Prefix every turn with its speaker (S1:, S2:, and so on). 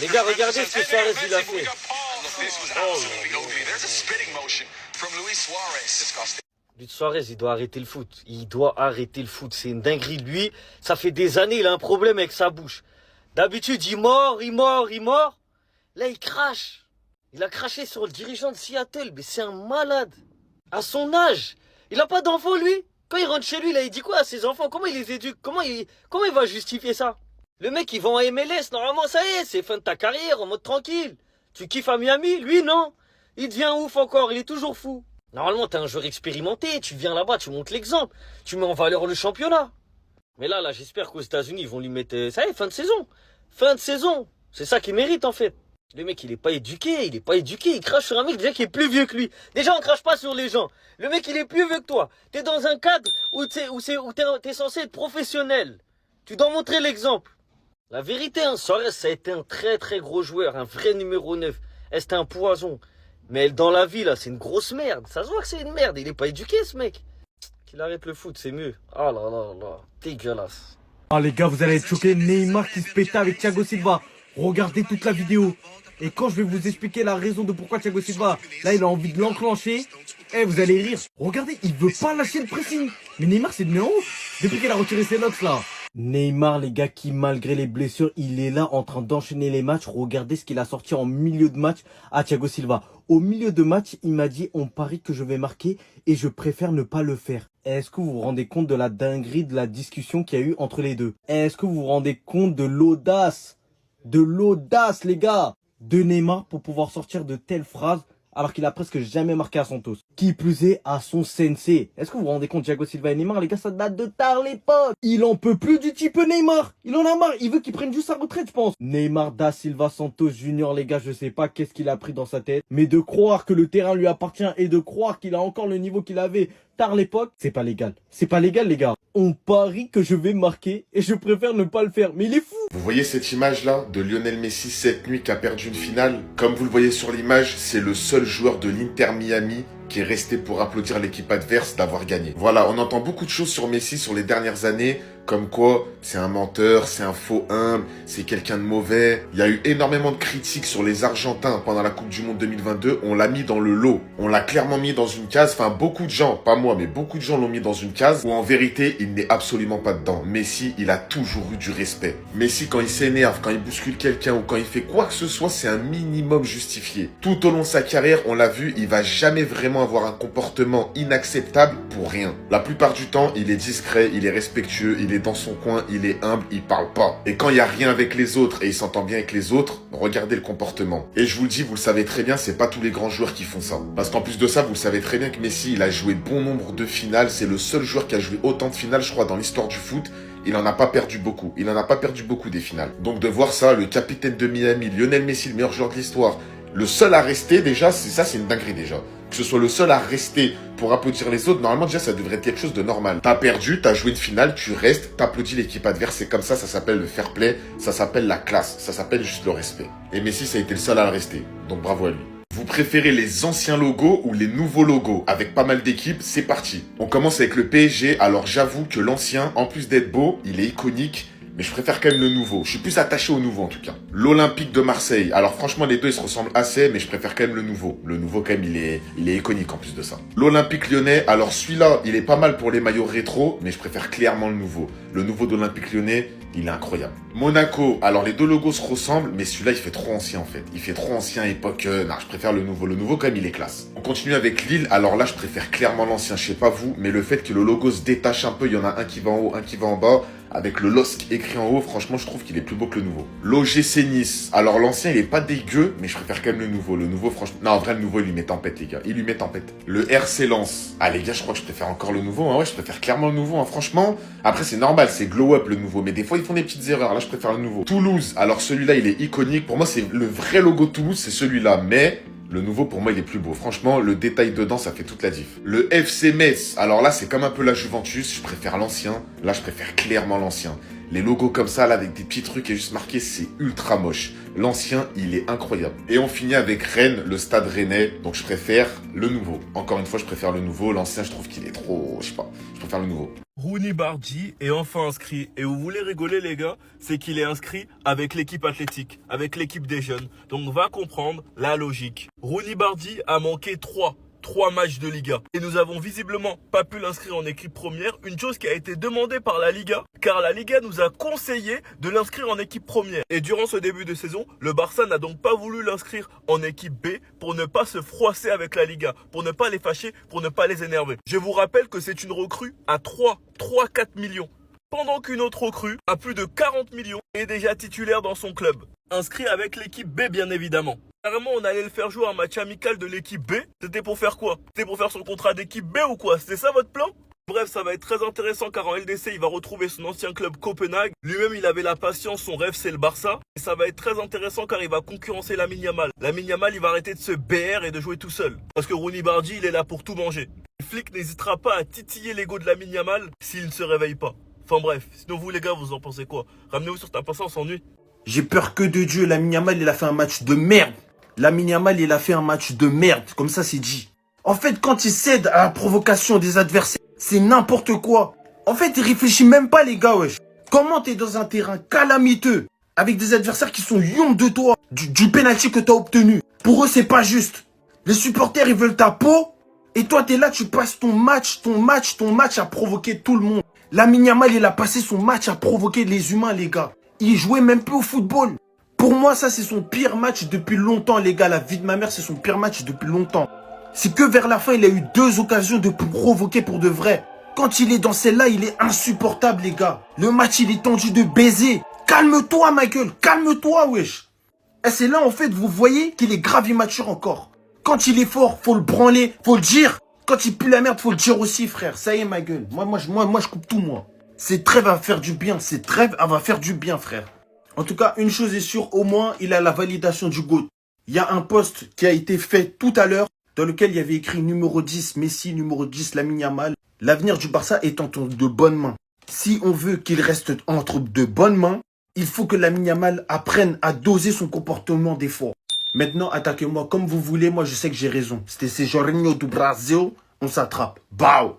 S1: Les gars, regardez ce que Suarez il a fait. Luis Suarez, il doit arrêter le foot. Il doit arrêter le foot. C'est une dinguerie. Lui, ça fait des années, il a un problème avec sa bouche. D'habitude, il mord, il mord, il mord. Là, il crache. Il a craché sur le dirigeant de Seattle. Mais c'est un malade. À son âge. Il n'a pas d'enfants, lui. Quand il rentre chez lui, là, il dit quoi à ses enfants? Comment il les éduque? Comment il va justifier ça? Le mec, il va en MLS. Normalement, ça y est, c'est fin de ta carrière, en mode tranquille. Tu kiffes à Miami? Lui, non. Il devient ouf encore. Il est toujours fou. Normalement, t'es un joueur expérimenté. Tu viens là-bas, tu montres l'exemple. Tu mets en valeur le championnat. Mais là, j'espère qu'aux États-Unis, ils vont lui mettre... Ça y est, fin de saison. Fin de saison. C'est ça qu'il mérite, en fait. Le mec, il est pas éduqué. Il crache sur un mec déjà qui est plus vieux que lui. Déjà, on crache pas sur les gens. Le mec, il est plus vieux que toi. T'es dans un cadre où t'es censé être professionnel. Tu dois montrer l'exemple. La vérité, hein, Suarez, ça a été un très très gros joueur. Un vrai numéro 9. C'était un poison. Mais dans la vie, là, c'est une grosse merde. Ça se voit que c'est une merde. Il est pas éduqué, ce mec. Qu'il arrête le foot, c'est mieux. Oh là là là. Dégueulasse.
S2: Ah les gars, vous allez être choqués. Neymar qui se pète avec Thiago Silva. Regardez toute la vidéo. Et quand je vais vous expliquer la raison de pourquoi Thiago Silva, là, il a envie de l'enclencher, vous allez rire. Regardez, il veut pas lâcher le pressing. Mais Neymar, c'est de ouf. Depuis qu'il a retiré ses locks, là. Neymar, les gars, qui malgré les blessures, il est là en train d'enchaîner les matchs. Regardez ce qu'il a sorti en milieu de match à Thiago Silva. Au milieu de match, il m'a dit, on parie que je vais marquer et je préfère ne pas le faire. Est-ce que vous vous rendez compte de la dinguerie de la discussion qu'il y a eu entre les deux? Est-ce que vous vous rendez compte de l'audace? De l'audace, les gars, de Neymar pour pouvoir sortir de telles phrases alors qu'il a presque jamais marqué à Santos. Qui plus est, à son sensei. Est-ce que vous vous rendez compte, Thiago Silva et Neymar, les gars, ça date de tard l'époque. Il en peut plus du type Neymar. Il en a marre. Il veut qu'il prenne juste sa retraite, je pense. Neymar da Silva Santos Junior, les gars, je sais pas qu'est-ce qu'il a pris dans sa tête. Mais de croire que le terrain lui appartient et de croire qu'il a encore le niveau qu'il avait tard l'époque, c'est pas légal. C'est pas légal, les gars. On parie que je vais marquer et je préfère ne pas le faire. Mais il est fou.
S3: Vous voyez cette image-là de Lionel Messi cette nuit qui a perdu une finale? Comme vous le voyez sur l'image, c'est le seul joueur de l'Inter Miami qui est resté pour applaudir l'équipe adverse d'avoir gagné. Voilà, on entend beaucoup de choses sur Messi sur les dernières années, comme quoi c'est un menteur, c'est un faux humble, c'est quelqu'un de mauvais. Il y a eu énormément de critiques sur les Argentins pendant la Coupe du Monde 2022. On l'a mis dans le lot. On l'a clairement mis dans une case. Enfin, beaucoup de gens, pas moi, mais beaucoup de gens l'ont mis dans une case où en vérité, il n'est absolument pas dedans. Messi, il a toujours eu du respect. Messi, quand il s'énerve, quand il bouscule quelqu'un ou quand il fait quoi que ce soit, c'est un minimum justifié. Tout au long de sa carrière, on l'a vu, il va jamais vraiment avoir un comportement inacceptable pour rien. La plupart du temps, il est discret, il est respectueux, il est dans son coin, il est humble, il parle pas. Et quand il y a rien avec les autres et il s'entend bien avec les autres, regardez le comportement. Et je vous le dis, vous le savez très bien, c'est pas tous les grands joueurs qui font ça. Parce qu'en plus de ça, vous le savez très bien que Messi, il a joué bon nombre de finales. C'est le seul joueur qui a joué autant de finales, je crois, dans l'histoire du foot. Il en a pas perdu beaucoup. Il en a pas perdu beaucoup des finales. Donc de voir ça, le capitaine de Miami, Lionel Messi, le meilleur joueur de l'histoire, le seul à rester déjà, c'est une dinguerie déjà. Que ce soit le seul à rester pour applaudir les autres, normalement déjà ça devrait être quelque chose de normal. T'as perdu, t'as joué une finale, tu restes, t'applaudis l'équipe adverse, c'est comme ça s'appelle le fair play, ça s'appelle la classe, ça s'appelle juste le respect. Et Messi ça a été le seul à le rester, donc bravo à lui. Vous préférez les anciens logos ou les nouveaux logos? Avec pas mal d'équipes, c'est parti. On commence avec le PSG, alors j'avoue que l'ancien, en plus d'être beau, il est iconique. Mais je préfère quand même le nouveau. Je suis plus attaché au nouveau en tout cas. L'Olympique de Marseille. Alors franchement les deux ils se ressemblent assez, mais je préfère quand même le nouveau. Le nouveau quand même il est iconique en plus de ça. L'Olympique Lyonnais. Alors celui-là il est pas mal pour les maillots rétro, mais je préfère clairement le nouveau. Le nouveau d'Olympique Lyonnais, il est incroyable. Monaco. Alors les deux logos se ressemblent, mais celui-là il fait trop ancien en fait. Il fait trop ancien époque. Non, je préfère le nouveau. Le nouveau quand même il est classe. On continue avec Lille. Alors là je préfère clairement l'ancien. Je sais pas vous, mais le fait que le logo se détache un peu, il y en a un qui va en haut, un qui va en bas. Avec le LOSC écrit en haut, franchement, je trouve qu'il est plus beau que le nouveau. L'OGC Nice. Alors, l'ancien, il est pas dégueu, mais je préfère quand même le nouveau. Le nouveau, franchement... Non, en vrai, le nouveau, il lui met tempête, les gars. Il lui met tempête. Le RC Lens. Ah, les gars, je crois que je préfère encore le nouveau. Hein. Ouais, je préfère clairement le nouveau, hein. Franchement. Après, c'est normal, c'est glow up, le nouveau. Mais des fois, ils font des petites erreurs. Là, je préfère le nouveau. Toulouse. Alors, celui-là, il est iconique. Pour moi, c'est le vrai logo de Toulouse, c'est celui-là. Mais... le nouveau, pour moi, il est plus beau. Franchement, le détail dedans, ça fait toute la diff. Le FC Metz. Alors là, c'est comme un peu la Juventus. Je préfère l'ancien. Là, je préfère clairement l'ancien. Les logos comme ça, là, avec des petits trucs et juste marqué, c'est ultra moche. L'ancien, il est incroyable. Et on finit avec Rennes, le stade rennais. Donc je préfère le nouveau. Encore une fois, je préfère le nouveau. L'ancien, je trouve qu'il est trop... Je sais pas. Je préfère le nouveau.
S4: Rooney Bardi est enfin inscrit. Et vous voulez rigoler les gars, c'est qu'il est inscrit avec l'équipe athlétique, avec l'équipe des jeunes. Donc on va comprendre la logique. Rooney Bardi a manqué 3 matchs de Liga. Et nous avons visiblement pas pu l'inscrire en équipe première, une chose qui a été demandée par la Liga, car la Liga nous a conseillé de l'inscrire en équipe première. Et durant ce début de saison, le Barça n'a donc pas voulu l'inscrire en équipe B pour ne pas se froisser avec la Liga, pour ne pas les fâcher, pour ne pas les énerver. Je vous rappelle que c'est une recrue à 4 millions. Pendant qu'une autre recrue, à plus de 40 millions, est déjà titulaire dans son club. Inscrit avec l'équipe B bien évidemment. Carrément, on allait le faire jouer un match amical de l'équipe B. C'était pour faire quoi? C'était pour faire son contrat d'équipe B ou quoi? C'était ça votre plan? Bref, ça va être très intéressant car en LDC, il va retrouver son ancien club Copenhague. Lui-même, il avait la patience, son rêve, c'est le Barça. Et ça va être très intéressant car il va concurrencer Lamine Yamal. Lamine Yamal, il va arrêter de se BR et de jouer tout seul. Parce que Rooney Bardi, il est là pour tout manger. Le flic n'hésitera pas à titiller l'ego de Lamine Yamal s'il ne se réveille pas. Enfin bref, sinon vous les gars, vous en pensez quoi? Ramenez-vous sur ta passant, on s'ennuie.
S2: J'ai peur que de Dieu. Lamine Yamal, il a fait un match de merde. Lamine Yamal, il a fait un match de merde. Comme ça, c'est dit. En fait, quand il cède à la provocation des adversaires, c'est n'importe quoi. En fait, il réfléchit même pas, les gars, wesh. Comment t'es dans un terrain calamiteux, avec des adversaires qui sont yonks de toi, du penalty que t'as obtenu. Pour eux, c'est pas juste. Les supporters, ils veulent ta peau. Et toi, t'es là, tu passes ton match à provoquer tout le monde. Lamine Yamal, il a passé son match à provoquer les humains, les gars. Il jouait même plus au football. Pour moi, ça, c'est son pire match depuis longtemps, les gars. La vie de ma mère, c'est son pire match depuis longtemps. C'est que vers la fin, il a eu 2 occasions de provoquer pour de vrai. Quand il est dans celle-là, il est insupportable, les gars. Le match, il est tendu de baiser. Calme-toi, Michael. Calme-toi, wesh. Et c'est là, en fait, vous voyez qu'il est grave immature encore. Quand il est fort, faut le branler, faut le dire. Quand il pue la merde, faut le dire aussi, frère. Ça y est, ma gueule. Moi, je coupe tout, moi. Cette trêve va faire du bien. Cette trêve, elle va faire du bien, frère. En tout cas, une chose est sûre, au moins, il a la validation du GOAT. Il y a un post qui a été fait tout à l'heure, dans lequel il y avait écrit numéro 10 Messi, numéro 10 Lamine Yamal. L'avenir du Barça est entre de bonnes mains. Si on veut qu'il reste entre de bonnes mains, il faut que Lamine Yamal apprenne à doser son comportement des fois. Maintenant, attaquez-moi comme vous voulez, moi je sais que j'ai raison. C'est Jorginho do Brasil, on s'attrape. Bao!